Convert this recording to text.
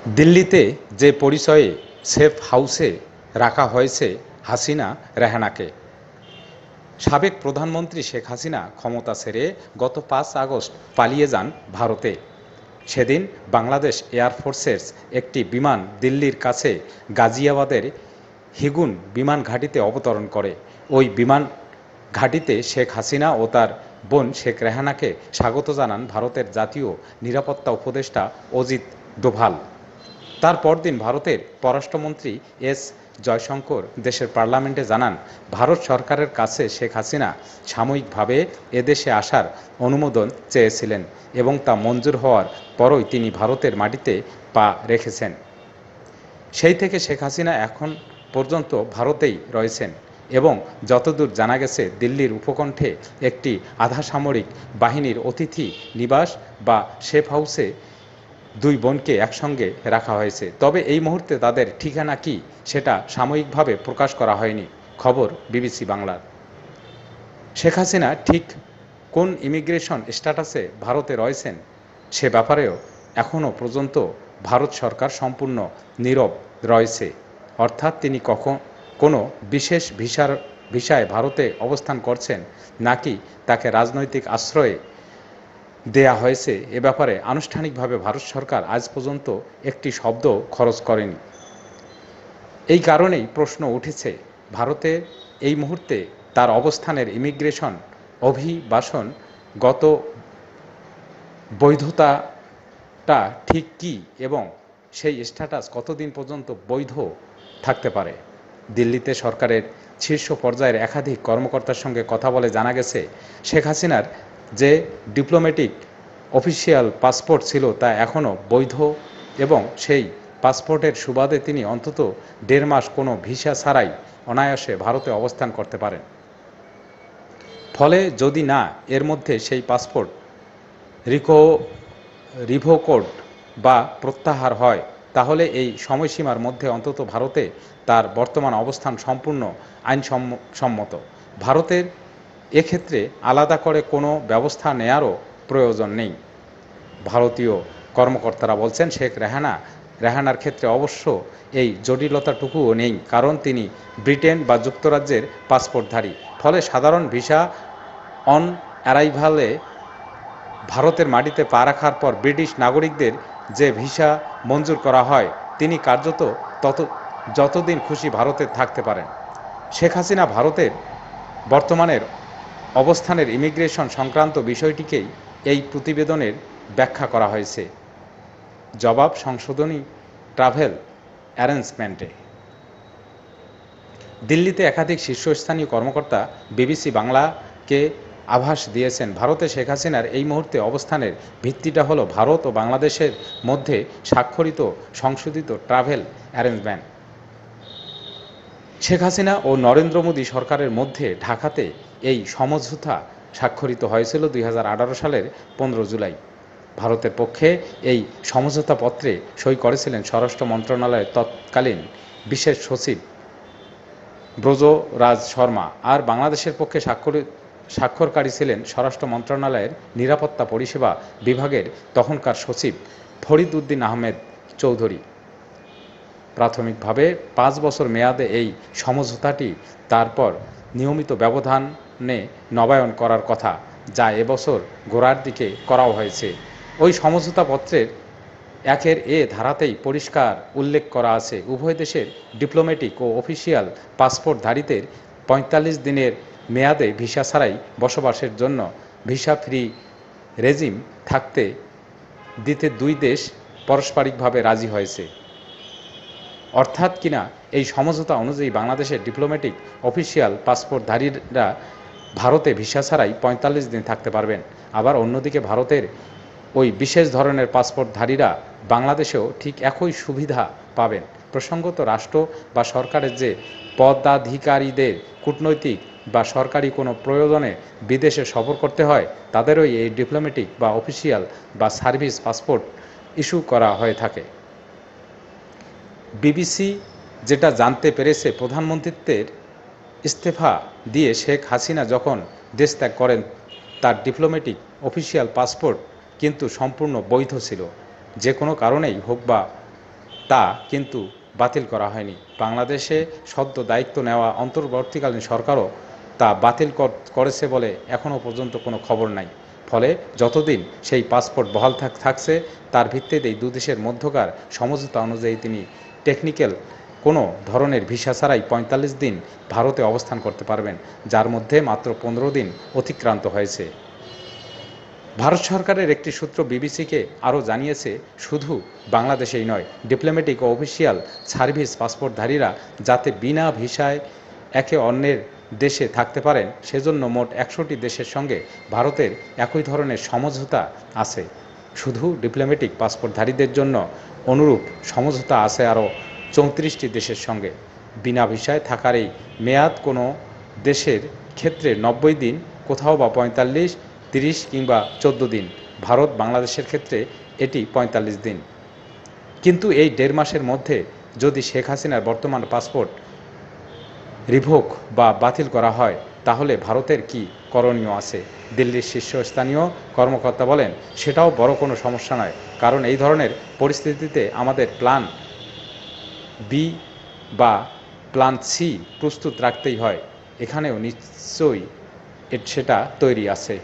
দিল্লিতে যে পরিচয়ে সেফ হাউসে রাখা হয়েছে হাসিনা রেহানাকে। সাবেক প্রধানমন্ত্রী শেখ হাসিনা ক্ষমতা ছেড়ে গত 5 আগস্ট পালিয়ে যান ভারতে। সেদিন বাংলাদেশ এয়ারফোর্সের একটি বিমান দিল্লির কাছে গাজিয়াবাদের হিগুন বিমান ঘাঁটিতে অবতরণ করে। ওই বিমান ঘাঁটিতে শেখ হাসিনা ও তার বোন শেখ রেহানাকে স্বাগত জানান ভারতের জাতীয় নিরাপত্তা উপদেষ্টা অজিত দোভাল। তার পরদিন ভারতের পররাষ্ট্রমন্ত্রী এস জয়শঙ্কর দেশের পার্লামেন্টে জানান, ভারত সরকারের কাছে শেখ হাসিনা সাময়িকভাবে এদেশে আসার অনুমোদন চেয়েছিলেন এবং তা মঞ্জুর হওয়ার পরই তিনি ভারতের মাটিতে পা রেখেছেন। সেই থেকে শেখ হাসিনা এখন পর্যন্ত ভারতেই রয়েছেন এবং যতদূর জানা গেছে দিল্লির উপকণ্ঠে একটি আধাসামরিক বাহিনীর অতিথি নিবাস বা সেফ হাউসে দুই বোনকে একসঙ্গে রাখা হয়েছে। তবে এই মুহূর্তে তাদের ঠিকানা কি সেটা সাময়িকভাবে প্রকাশ করা হয়নি। খবর বিবিসি বাংলার। শেখ হাসিনা ঠিক কোন ইমিগ্রেশন স্ট্যাটাসে ভারতে রয়েছেন সে ব্যাপারেও এখনও পর্যন্ত ভারত সরকার সম্পূর্ণ নীরব রয়েছে। অর্থাৎ তিনি কোনো বিশেষ ভিসায় ভারতে অবস্থান করছেন নাকি তাকে রাজনৈতিক আশ্রয়ে দেয়া হয়েছে এ ব্যাপারে আনুষ্ঠানিকভাবে ভারত সরকার আজ পর্যন্ত একটি শব্দ খরচ করেনি। এই কারণেই প্রশ্ন উঠেছে, ভারতে এই মুহূর্তে তার অবস্থানের ইমিগ্রেশন অভিবাসন গত বৈধতাটা ঠিক কী এবং সেই স্ট্যাটাস কতদিন পর্যন্ত বৈধ থাকতে পারে। দিল্লিতে সরকারের শীর্ষ পর্যায়ের একাধিক কর্মকর্তার সঙ্গে কথা বলে জানা গেছে, শেখ হাসিনার যে ডিপ্লোম্যাটিক অফিসিয়াল পাসপোর্ট ছিল তা এখনও বৈধ এবং সেই পাসপোর্টের সুবাদে তিনি অন্তত 1.5 মাস কোনো ভিসা ছাড়াই অনায়াসে ভারতে অবস্থান করতে পারেন। ফলে যদি না এর মধ্যে সেই পাসপোর্ট রিভোকড বা প্রত্যাহার হয় তাহলে এই সময়সীমার মধ্যে অন্তত ভারতে তার বর্তমান অবস্থান সম্পূর্ণ আইনসম্মত। ভারতের এক্ষেত্রে আলাদা করে কোনো ব্যবস্থা নেয়ারও প্রয়োজন নেই। ভারতীয় কর্মকর্তারা বলছেন শেখ রেহানার ক্ষেত্রে অবশ্য এই জটিলতাটুকুও নেই, কারণ তিনি ব্রিটেন বা যুক্তরাজ্যের পাসপোর্টধারী। ফলে সাধারণ ভিসা অন অ্যারাইভালে ভারতের মাটিতে পা রাখার পর ব্রিটিশ নাগরিকদের যে ভিসা মঞ্জুর করা হয় তিনি কার্যত যতদিন খুশি ভারতে থাকতে পারেন। শেখ হাসিনা ভারতের বর্তমানের অবস্থানের ইমিগ্রেশন সংক্রান্ত বিষয়টিকেই এই প্রতিবেদনের ব্যাখ্যা করা হয়েছে। জবাব সংশোধনী ট্রাভেল অ্যারেঞ্জমেন্টে। দিল্লিতে একাধিক শীর্ষস্থানীয় কর্মকর্তা বিবিসি বাংলাকে আভাস দিয়েছেন, ভারতে শেখ হাসিনার এই মুহূর্তে অবস্থানের ভিত্তিটা হলো ভারত ও বাংলাদেশের মধ্যে স্বাক্ষরিত সংশোধিত ট্রাভেল অ্যারেঞ্জমেন্ট। শেখ হাসিনা ও নরেন্দ্র মোদী সরকারের মধ্যে ঢাকাতে এই সমঝোতা স্বাক্ষরিত হয়েছিল 2018 সালের 15 জুলাই। ভারতের পক্ষে এই সমঝোতা পত্রে সই করেছিলেন স্বরাষ্ট্র মন্ত্রণালয়ের তৎকালীন বিশেষ সচিব ব্রজরাজ শর্মা, আর বাংলাদেশের পক্ষে স্বাক্ষরকারী ছিলেন স্বরাষ্ট্র মন্ত্রণালয়ের নিরাপত্তা পরিষেবা বিভাগের তখনকার সচিব ফরিদ উদ্দিন আহমেদ চৌধুরী। প্রাথমিকভাবে 5 বছর মেয়াদে এই সমঝোতাটি তারপর নিয়মিত ব্যবধানে নবায়ন করার কথা, যা এবছর গোড়ার দিকে করাও হয়েছে। ওই সমঝোতা পত্রের 1 ধারাতেই পরিষ্কার উল্লেখ করা আছে, উভয় দেশের ডিপ্লোম্যাটিক ও অফিসিয়াল পাসপোর্টধারীদের 45 দিনের মেয়াদে ভিসা ছাড়াই বসবাসের জন্য ভিসা ফ্রি রেজিম থাকতে দিতে দুই দেশ পারস্পরিকভাবে রাজি হয়েছে। অর্থাৎ কিনা এই সমঝোতা অনুযায়ী বাংলাদেশের ডিপ্লোম্যাটিক অফিসিয়াল পাসপোর্টধারীরা ভারতে ভিসা ছাড়াই 45 দিন থাকতে পারবেন। আবার অন্যদিকে ভারতের ওই বিশেষ ধরনের পাসপোর্টধারীরা বাংলাদেশেও ঠিক একই সুবিধা পাবেন। প্রসঙ্গত, রাষ্ট্র বা সরকারের যে পদাধিকারীদের কূটনৈতিক বা সরকারি কোনো প্রয়োজনে বিদেশে সফর করতে হয় তাদেরই এই ডিপ্লোম্যাটিক বা অফিসিয়াল বা সার্ভিস পাসপোর্ট ইস্যু করা হয়ে থাকে। বিবিসি যেটা জানতে পেরেছে, প্রধানমন্ত্রীত্বের ইস্তফা দিয়ে শেখ হাসিনা যখন দেশ ত্যাগ করেন তার ডিপ্লোম্যাটিক অফিসিয়াল পাসপোর্ট কিন্তু সম্পূর্ণ বৈধ ছিল। যে কোনো কারণেই হোক বা তা কিন্তু বাতিল করা হয়নি। বাংলাদেশে সদ্য দায়িত্ব নেওয়া অন্তর্বর্তীকালীন সরকারও তা বাতিল করেছে বলে এখনও পর্যন্ত কোনো খবর নাই। ফলে যতদিন সেই পাসপোর্ট বহাল থাকছে, তার ভিত্তিতেই দুদেশের মধ্যকার সমঝোতা অনুযায়ী তিনি টেকনিক্যাল কোনো ধরনের ভিসা ছাড়াই ৪৫ দিন ভারতে অবস্থান করতে পারবেন, যার মধ্যে মাত্র ১৫ দিন অতিক্রান্ত হয়েছে। ভারত সরকারের একটি সূত্র বিবিসিকে আরও জানিয়েছে, শুধু বাংলাদেশেই নয়, ডিপ্লোম্যাটিক ও অফিসিয়াল সার্ভিস পাসপোর্টধারীরা যাতে বিনা ভিসায় একে অন্যের দেশে থাকতে পারেন, সেজন্য মোট ১০০টি দেশের সঙ্গে ভারতের একই ধরনের সমঝোতা আছে। শুধু ডিপ্লোম্যাটিক পাসপোর্টধারীদের জন্য অনুরূপ সমঝোতা আছে আরও ৩৪টি দেশের সঙ্গে। বিনা ভিসায় থাকার এই মেয়াদ কোনো দেশের ক্ষেত্রে ৯০ দিন, কোথাও বা ৪৫, ৩০ কিংবা ১৪ দিন। ভারত বাংলাদেশের ক্ষেত্রে এটি ৪৫ দিন। কিন্তু এই ১.৫ মাসের মধ্যে যদি শেখ হাসিনার বর্তমান পাসপোর্ট রিভোক বা বাতিল করা হয়, তাহলে ভারতের কি করণীয় আছে? দিল্লির শীর্ষস্থানীয় কর্মকর্তা বলেন, সেটাও বড় কোনো সমস্যা নয়, কারণ এই ধরনের পরিস্থিতিতে আমাদের প্ল্যান বি বা প্ল্যান সি প্রস্তুত রাখতেই হয়। এখানেও নিশ্চয়ই সেটা তৈরি আছে।